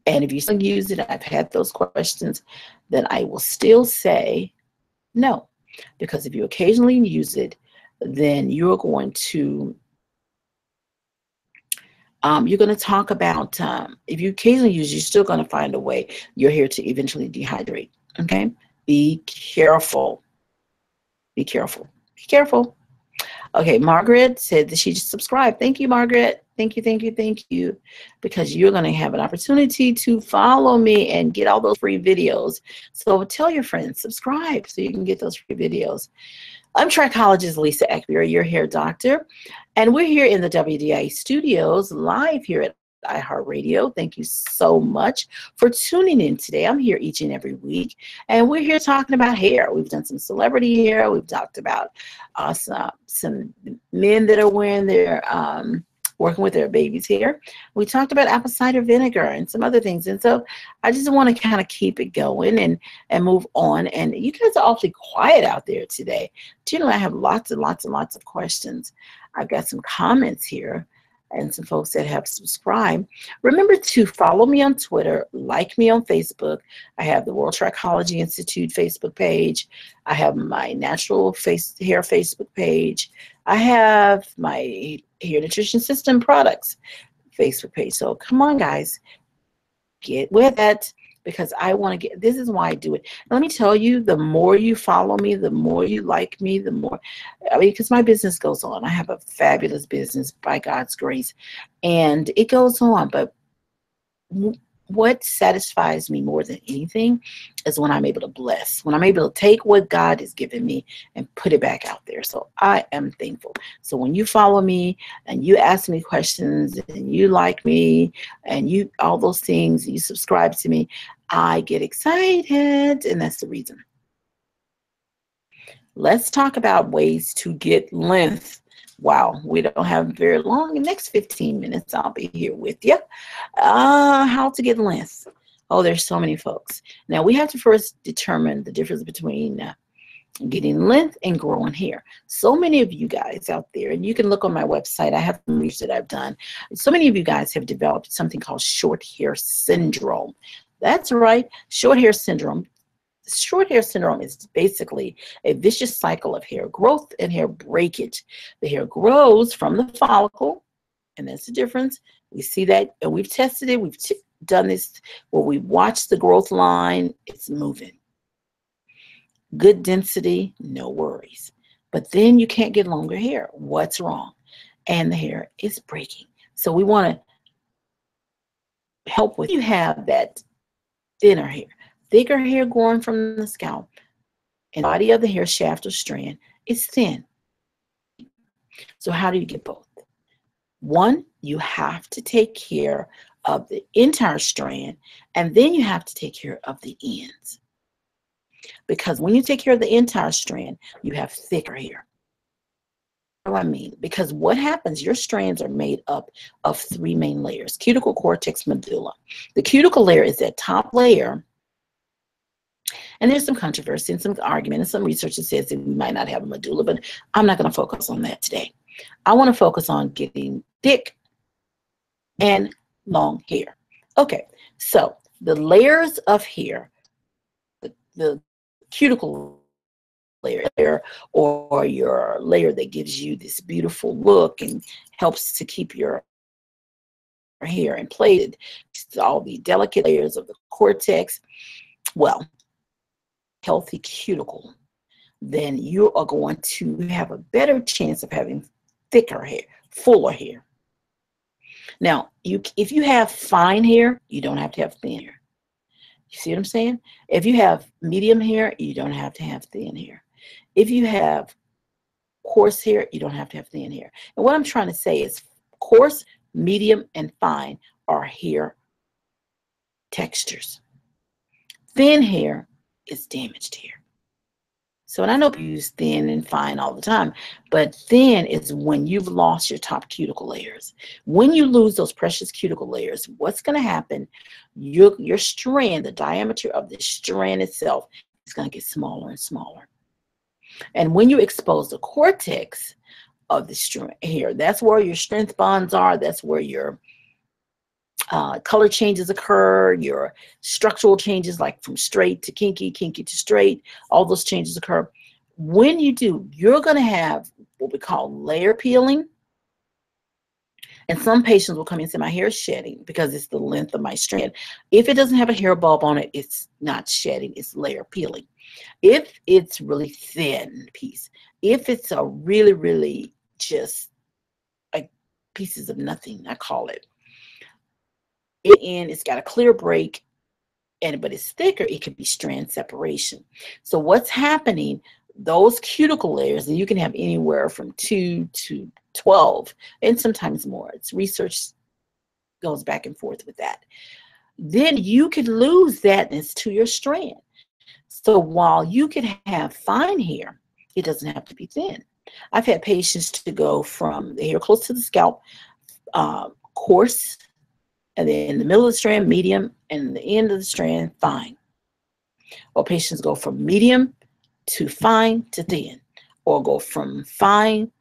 And if you still use it, I've had those questions, then I will still say no. Because if you occasionally use it, then you're going to talk about, if you occasionally use it, you're still going to find a way your hair to eventually dehydrate. Okay? Be careful. Be careful. Be careful. Okay, Margaret said that she just subscribed. Thank you, Margaret. Thank you. Because you're going to have an opportunity to follow me and get all those free videos. So tell your friends, subscribe so you can get those free videos. I'm trichologist Lisa Akbari, your hair doctor. And we're here in the WDI studios, live here at iHeartRadio. Thank you so much for tuning in today. I'm here each and every week, and we're here talking about hair. We've done some celebrity hair. We've talked about some men that are wearing their working with their baby's hair. We talked about apple cider vinegar and some other things. And so I just want to kind of keep it going and move on. And you guys are awfully quiet out there today. Generally, I have lots and lots and lots of questions. I've got some comments here and some folks that have subscribed. Remember to follow me on Twitter, like me on Facebook. I have the World Trichology Institute Facebook page. I have my natural hair Facebook page. I have my Hair Nutrition System products Facebook page. So come on, guys, get with it, because I want to get, this is why I do it. And let me tell you, the more you follow me, the more you like me, the more, I mean, because my business goes on. I have a fabulous business by God's grace, and it goes on. But what satisfies me more than anything is when I'm able to bless, when I'm able to take what God has given me and put it back out there. So I am thankful. So when you follow me and you ask me questions and you like me and you, all those things, you subscribe to me, I get excited. And that's the reason. Let's talk about ways to get length. Wow, we don't have very long. In the next 15 minutes, I'll be here with you. How to get length. Oh, there's so many folks. Now, we have to first determine the difference between getting length and growing hair. So many of you guys out there, and you can look on my website. I have some research that I've done. So many of you guys have developed something called short hair syndrome. That's right, short hair syndrome. Short hair syndrome is basically a vicious cycle of hair growth and hair breakage. The hair grows from the follicle, and that's the difference. We see that, and we've tested it. We've done this where we watch the growth line. It's moving. Good density, no worries. But then you can't get longer hair. What's wrong? And the hair is breaking. So we want to help with, you have that thinner hair. Thicker hair growing from the scalp and body of the hair shaft or strand is thin. So how do you get both? One, you have to take care of the entire strand, and then you have to take care of the ends. Because when you take care of the entire strand, you have thicker hair. What do I mean? Because what happens, your strands are made up of three main layers: cuticle, cortex, medulla. The cuticle layer is that top layer. And there's some controversy and some argument and some research that says that we might not have a medulla, but I'm not going to focus on that today. I want to focus on getting thick and long hair. Okay, so the layers of hair, the cuticle layer, or your layer that gives you this beautiful look and helps to keep your hair in place, all the delicate layers of the cortex. Well, healthy cuticle, then you are going to have a better chance of having thicker hair, fuller hair. Now, if you have fine hair, you don't have to have thin hair. You see what I'm saying? If you have medium hair, you don't have to have thin hair. If you have coarse hair, you don't have to have thin hair. And what I'm trying to say is coarse, medium, and fine are hair textures. Thin hair is damaged hair. So, and I know people use thin and fine all the time, but thin is when you've lost your top cuticle layers. When you lose those precious cuticle layers, what's going to happen? Your strand, the diameter of the strand itself, is going to get smaller and smaller. And when you expose the cortex of the strand hair, that's where your strength bonds are. That's where your color changes occur, your structural changes, like from straight to kinky, kinky to straight, all those changes occur. When you do, you're going to have what we call layer peeling. And some patients will come in and say, my hair is shedding because it's the length of my strand. If it doesn't have a hair bulb on it, it's not shedding, it's layer peeling. If it's really thin piece, if it's a really, really just like pieces of nothing, I call it, it's got a clear break, but it's thicker, it could be strand separation. So what's happening, those cuticle layers, and you can have anywhere from 2 to 12, and sometimes more. It's research goes back and forth with that. Then you could lose thatness to your strand. So while you could have fine hair, it doesn't have to be thin. I've had patients to go from the hair close to the scalp, coarse, and then in the middle of the strand, medium, and the end of the strand, fine. Or patients go from medium to fine to thin, or go from fine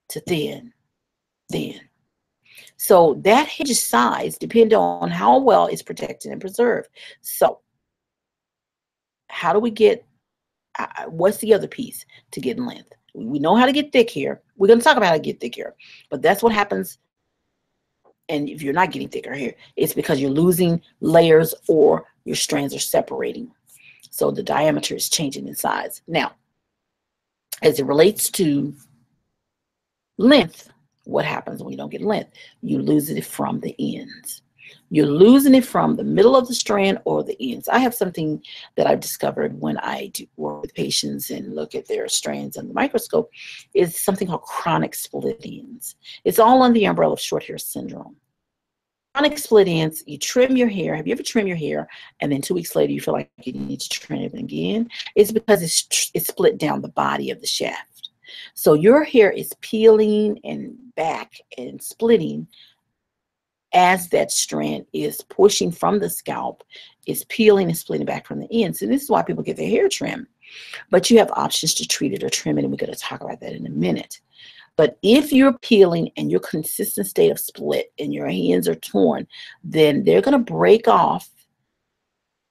to thin. So that hair size depends on how well it's protected and preserved. So how do we get, what's the other piece to get length? We know how to get thick hair. We're going to talk about how to get thick hair, but that's what happens. And if you're not getting thicker hair, it's because you're losing layers or your strands are separating. So the diameter is changing in size. Now, as it relates to length, what happens when you don't get length? You lose it from the ends. You're losing it from the middle of the strand or the ends. I have something that I've discovered when I do work with patients and look at their strands under the microscope. It's something called chronic split ends. It's all under the umbrella of short hair syndrome. Chronic split ends, you trim your hair. Have you ever trimmed your hair and then 2 weeks later you feel like you need to trim it again? It's because it's split down the body of the shaft. So your hair is peeling and back and splitting as that strand is pushing from the scalp, is peeling and splitting back from the ends. And this is why people get their hair trimmed. But you have options to treat it or trim it, and we're going to talk about that in a minute. But if you're peeling and your consistent state of split and your ends are torn, then they're going to break off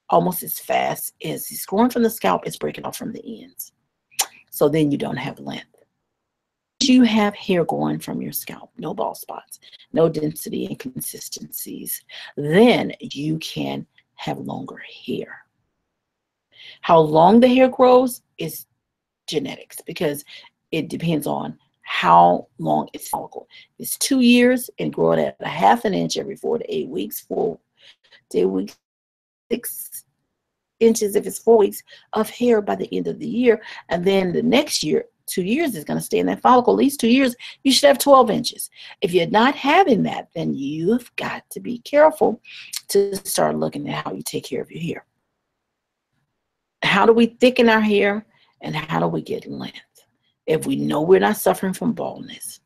almost as fast as it's growing from the scalp, it's breaking off from the ends. So then you don't have length. You have hair growing from your scalp, no bald spots, no density inconsistencies, then you can have longer hair. How long the hair grows is genetics, because it depends on how long it's follicle. If it's 2 years and grow it at 1/2 inch every 4 to 8 weeks, 4 to 8 weeks, 6 inches if it's 4 weeks of hair by the end of the year, and then the next year, 2 years is going to stay in that follicle, at least 2 years, you should have 12 inches. If you're not having that, then you've got to be careful to start looking at how you take care of your hair. How do we thicken our hair, and how do we get length? If we know we're not suffering from baldness,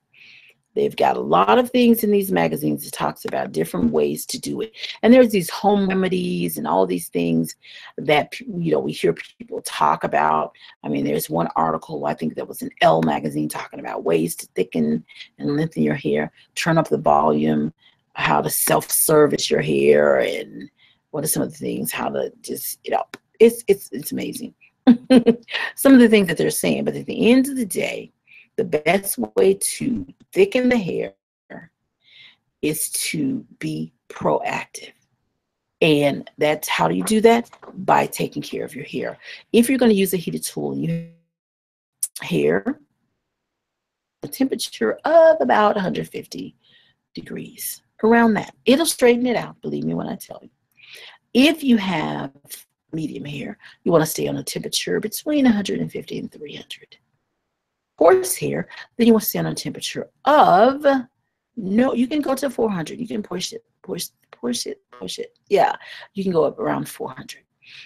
they've got a lot of things in these magazines that talks about different ways to do it. And there's these home remedies and all these things that, you know, we hear people talk about. I mean, there's one article, I think that was in Elle magazine, talking about ways to thicken and lengthen your hair, turn up the volume, how to self-service your hair, and what are some of the things, how to just, you know, it's amazing. Some of the things that they're saying, but at the end of the day, the best way to thicken the hair is to be proactive. And that's how do you do that? By taking care of your hair. If you're going to use a heated tool, you hair a temperature of about 150 degrees, around that. It'll straighten it out, believe me when I tell you. If you have medium hair, you want to stay on a temperature between 150 and 300. Coarse hair, then you want to stay on a temperature of, no, you can go to 400. You can push it. Yeah, you can go up around 400.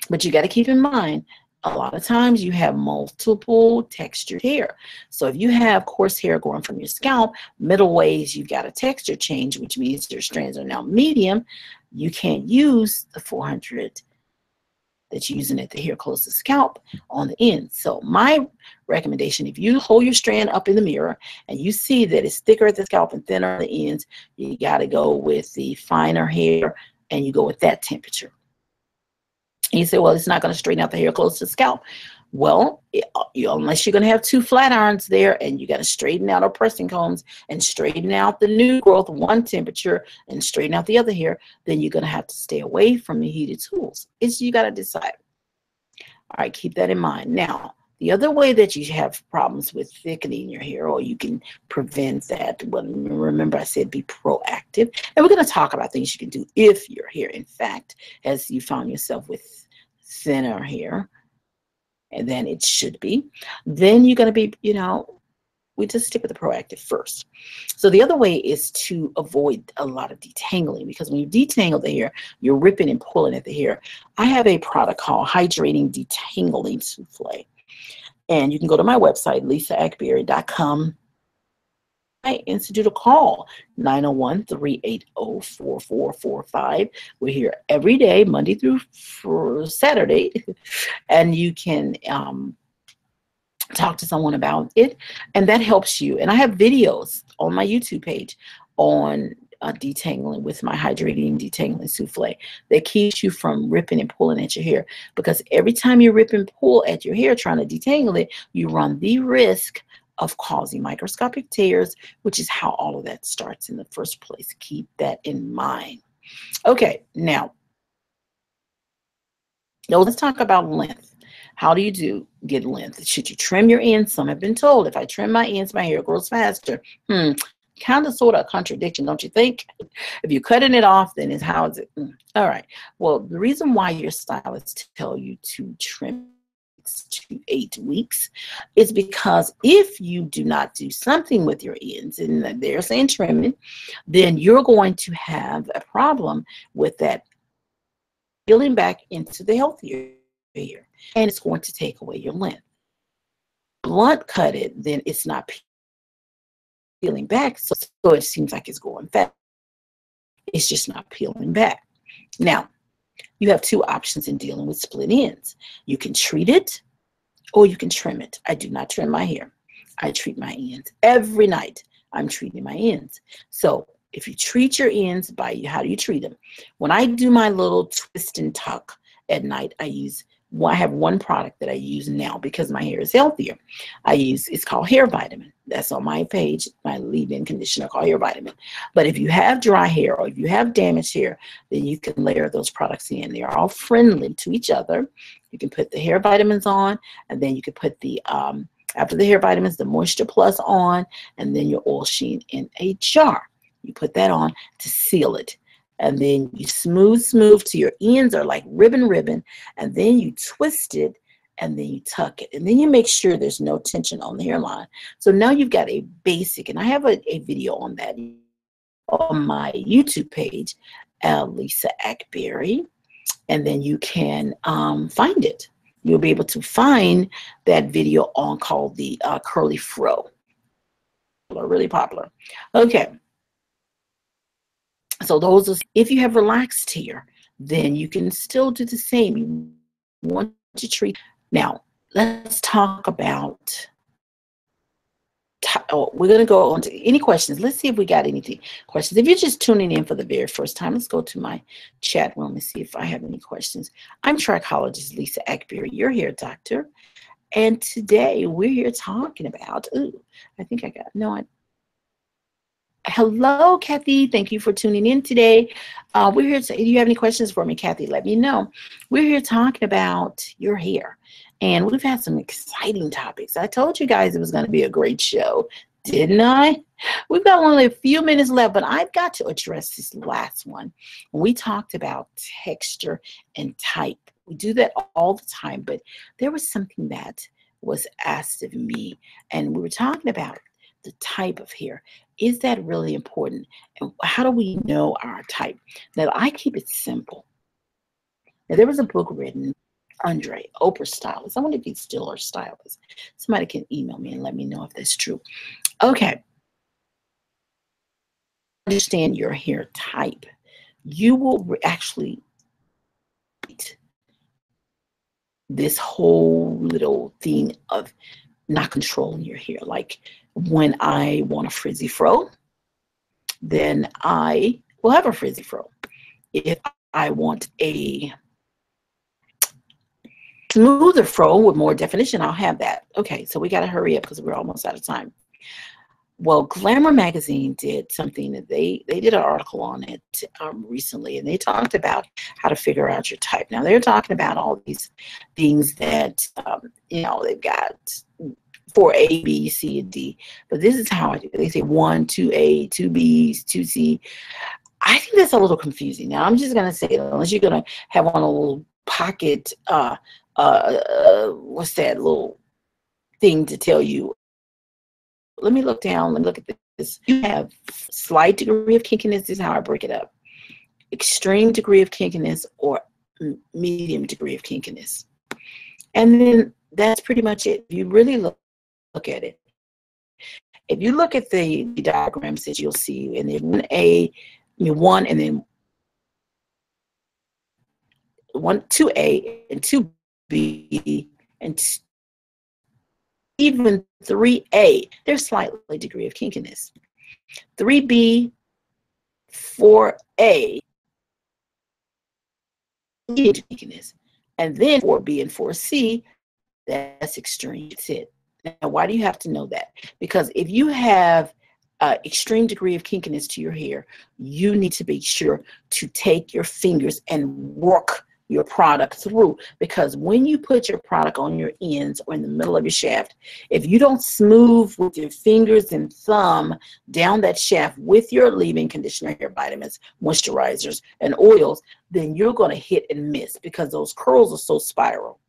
But you got to keep in mind, a lot of times you have multiple textured hair. So if you have coarse hair growing from your scalp, middle ways you've got a texture change, which means your strands are now medium. You can't use the 400 that you're using at the hair close to the scalp on the end. So my recommendation, if you hold your strand up in the mirror and you see that it's thicker at the scalp and thinner on the ends, you got to go with the finer hair, and you go with that temperature. And you say, well, it's not going to straighten out the hair close to the scalp. Well, unless you're going to have 2 flat irons there, and you got to straighten out our pressing combs and straighten out the new growth one temperature and straighten out the other hair, then you're going to have to stay away from the heated tools. You got to decide. All right, keep that in mind. Now, the other way that you have problems with thickening your hair, or you can prevent that, well, remember I said be proactive. And we're going to talk about things you can do if your hair, in fact, as you found yourself with thinner hair, and then it should be, then you're going to be, you know, we just stick with the proactive first. So the other way is to avoid a lot of detangling, because when you detangle the hair, you're ripping and pulling at the hair. I have a product called Hydrating Detangling Souffle. And you can go to my website, lisaakbari.com. Institute a call, 901-380-4445. We're here every day, Monday through Saturday, and you can talk to someone about it, and that helps you. And I have videos on my YouTube page on detangling with my hydrating detangling souffle that keeps you from ripping and pulling at your hair, because every time you rip and pull at your hair trying to detangle it, you run the risk of causing microscopic tears, which is how all of that starts in the first place. Keep that in mind. Okay, now let's talk about length. How do you get length? Should you trim your ends? Some have been told if I trim my ends, my hair grows faster. Kind of sort of a contradiction, don't you think? If you're cutting it off, then it's how is it? All right. Well, the reason why your stylists tell you to trim to 8 weeks is because if you do not do something with your ends, and they're saying trimming, then you're going to have a problem with that peeling back into the healthier hair, and it's going to take away your length. Blunt cut it, then it's not peeling back, so it seems like it's going fast. It's just not peeling back. Now, you have two options in dealing with split ends. You can treat it, or you can trim it. I do not trim my hair. I treat my ends. Every night, I'm treating my ends. So if you treat your ends, how do you treat them? When I do my little twist and tuck at night, I have one product that I use now because my hair is healthier. It's called Hair Vitamin. That's on my page, my leave-in conditioner called Hair Vitamin. But if you have dry hair or if you have damaged hair, then you can layer those products in. They're all friendly to each other. You can put the hair vitamins on, and then you can put the, after the hair vitamins, the Moisture Plus on, and then your oil sheen in a jar. You put that on to seal it. And then you smooth till your ends are like ribbon, and then you twist it, and then you tuck it, and then you make sure there's no tension on the hairline. So now you've got a basic, and I have a video on that on my YouTube page, Lisa Akbari, and then you can find it. You'll be able to find that video called the Curly Fro. Really popular. Okay. So those are, if you have relaxed hair, then you can still do the same. You want to treat. Now, let's talk about, we're going to go on to any questions. Let's see if we got anything. Questions. If you're just tuning in for the very first time, let's go to my chat room and see if I have any questions. I'm trichologist Lisa Akbari, your hair doctor. And today we're here talking about, hello, Kathy. Thank you for tuning in today. We're here to, if you have any questions for me, Kathy, let me know. We're here talking about your hair, and we've had some exciting topics. I told you guys it was going to be a great show, didn't I? We've got only a few minutes left, but I've got to address this last one. We talked about texture and type. We do that all the time, but there was something that was asked of me, and we were talking about the type of hair. Is that really important? And how do we know our type? Now, I keep it simple. Now, there was a book written, Andre, Oprah stylist. I wonder if he's still our stylist. Somebody can email me and let me know if that's true. Okay. Understand your hair type. You will actually this whole little thing of not controlling your hair. Like when I want a frizzy fro, then I will have a frizzy fro. If I want a smoother fro with more definition, I'll have that. Okay, so we got to hurry up because we're almost out of time. Well, Glamour magazine did something that they did an article on it recently, and they talked about how to figure out your type. Now they're talking about all these things that they've got for A, B, C, and D, but this is how I do it. They say 1, 2A, 2B, 2C. I think that's a little confusing. Now I'm just gonna say, unless you're gonna have on a little pocket, what's that little thing to tell you let me look down. Let me look at this. You have slight degree of kinkiness. This is how I break it up. Extreme degree of kinkiness or medium degree of kinkiness. And then that's pretty much it. If you really look at it. If you look at the diagrams that you'll see, and then 1 and then 2A and 2B and even 3A, there's slightly degree of kinkiness. 3B, 4A, kinkiness. And then 4B and 4C, that's extreme. That's it. Now, why do you have to know that? Because if you have extreme degree of kinkiness to your hair, you need to be sure to take your fingers and work your product through, because when you put your product on your ends or in the middle of your shaft, if you don't smooth with your fingers and thumb down that shaft with your leave-in conditioner, hair vitamins, moisturizers, and oils, then you're going to hit and miss because those curls are so spiral.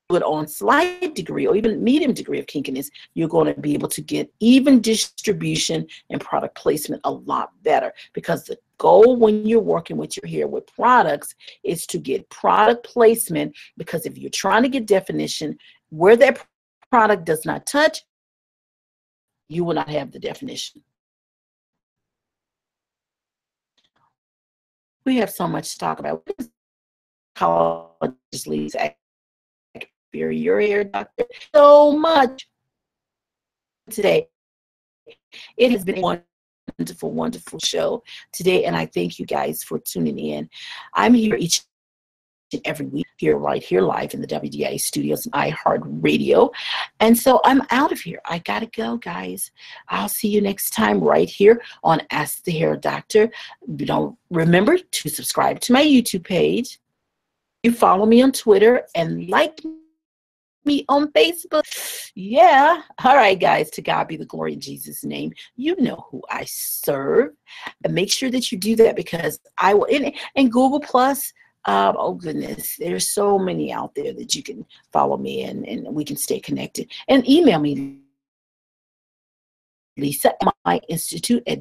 But on slight degree or even medium degree of kinkiness, you're going to be able to get even distribution and product placement a lot better, because the goal when you're working with your hair with products is to get product placement, because if you're trying to get definition where that product does not touch, you will not have the definition. We have so much to talk about. Trichologist leads your hair doctor so much today. It has been a wonderful show today, and I thank you guys for tuning in. I'm here each and every week right here live in the WDIA studios and iHeartRadio, and so I'm out of here. I gotta go, guys. I'll see you next time right here on Ask the Hair Doctor. Don't remember to subscribe to my YouTube page. You follow me on Twitter and like me on Facebook. Yeah. All right, guys. To God be the glory in Jesus' name. You know who I serve. And make sure that you do that, because I will. And Google Plus. Oh goodness, there's so many out there that you can follow me and we can stay connected. And email me, Lisa, my institute at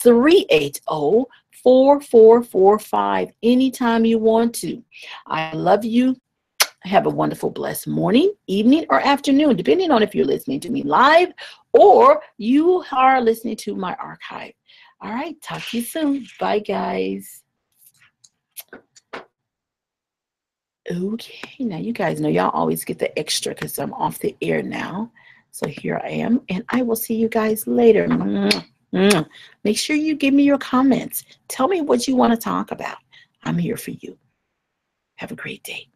380-4445 anytime you want to. I love you. Have a wonderful, blessed morning, evening, or afternoon, depending on if you're listening to me live or you are listening to my archive. All right, talk to you soon. Bye, guys. Okay, now you guys know y'all always get the extra because I'm off the air now. So here I am, and I will see you guys later. Make sure you give me your comments. Tell me what you want to talk about. I'm here for you. Have a great day.